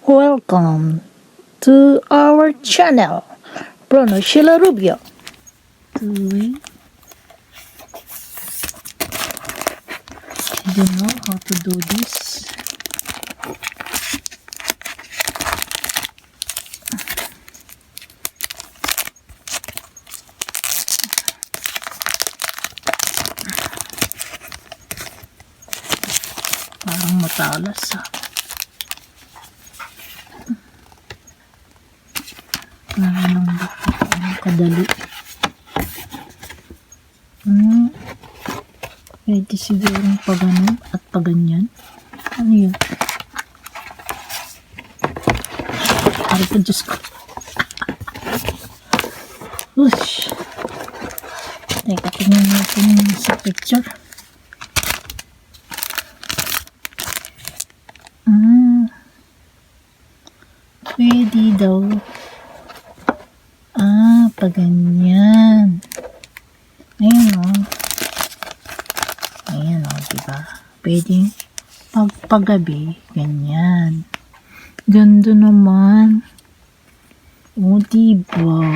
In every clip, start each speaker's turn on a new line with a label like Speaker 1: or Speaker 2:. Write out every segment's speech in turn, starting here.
Speaker 1: Welcome to our channel, Bruno Sheila Rubio. Doing. I don't know how to do this. Parang matalas ha. Parang kadali. Pwede sigurong pagano at paganyan. Ano yun? Ay po, Diyos ko. Ush. Teka, tingnan natin sa picture. Pwede daw. Paganyan. Ayan o. Ayan o, diba? Pwede pagpagabi. Ganyan. Ganda naman. O, diba?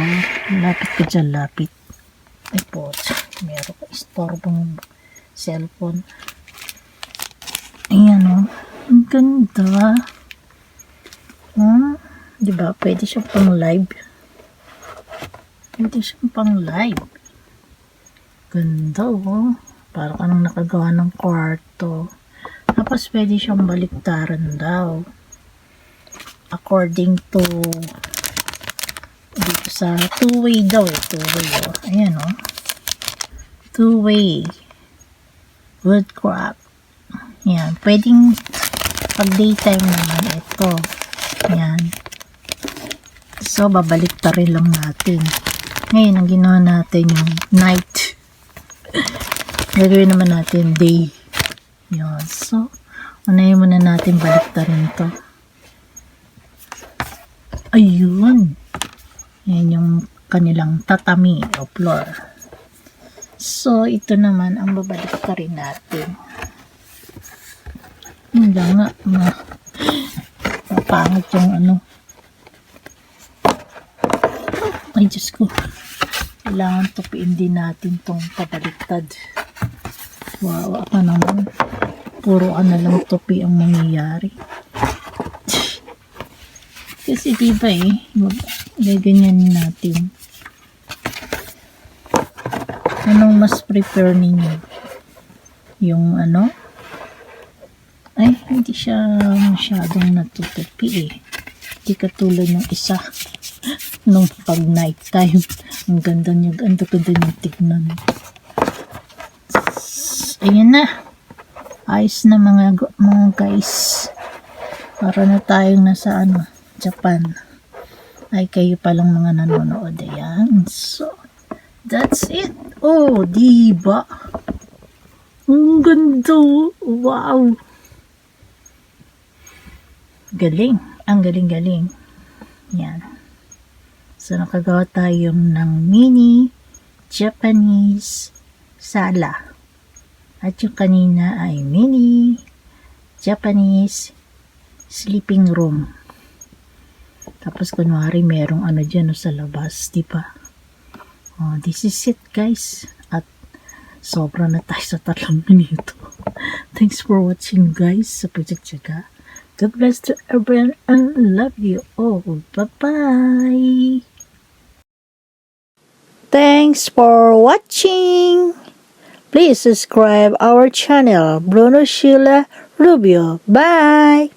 Speaker 1: Lapit ka dyan, lapit. Ay po, meron ka istorbong cellphone. Ayan o. Ang ganda. Diba? Pwede siya pang live. Pwede siya pang live. Ganda oh. Para ka nang nakagawa ng kwarto. Tapos pwede siyang baliktaran daw. According to dito sa two-way daw eh. Two-way oh. Ayan oh. Two-way. Woodcraft. Ayan. Pwedeng pag daytime naman ito. Ayan. So, babaliktarin lang natin. Ngayon, ang ginawa natin yung night. Gagawin naman natin day. Yan. So, unahin muna natin baliktarin to. Ayun. Yan yung kanilang tatami o floor. So, ito naman ang babaliktarin natin. Hindi nga. Mapangit yung ano. Ay, Diyos ko. Kailangan tupiin din natin tong pabaliktad. Wow, ako naman. Puro na lang tupi ang mangyayari. Kasi diba gaganyan natin. Anong mas prefer ninyo? Yung ano? Ay, hindi siya masyadong natutupi eh. Hindi katulad ng isa. Nung pag night time, ang ganda niya, ang ganda niya tignan. Ayan na. Ayos na mga guys. Para na tayong nasa Japan. Ay, kayo palang mga nanonood. Ayan. So, that's it. Oh, diba? Ang ganda. Wow. Galing. Ang galing-galing. Yan. So, nakagawa tayo ng mini Japanese sala. At yung kanina ay mini Japanese sleeping room. Tapos, kunwari, merong dyan sa labas, diba? Oh, this is it, guys. At sobra na tayo sa 3 minuto. Thanks for watching, guys, sa Project Tiyaga. God bless to everyone and love you all. Bye-bye. Thanks for watching. Please subscribe our channel, Bruno Sheila Rubio. Bye.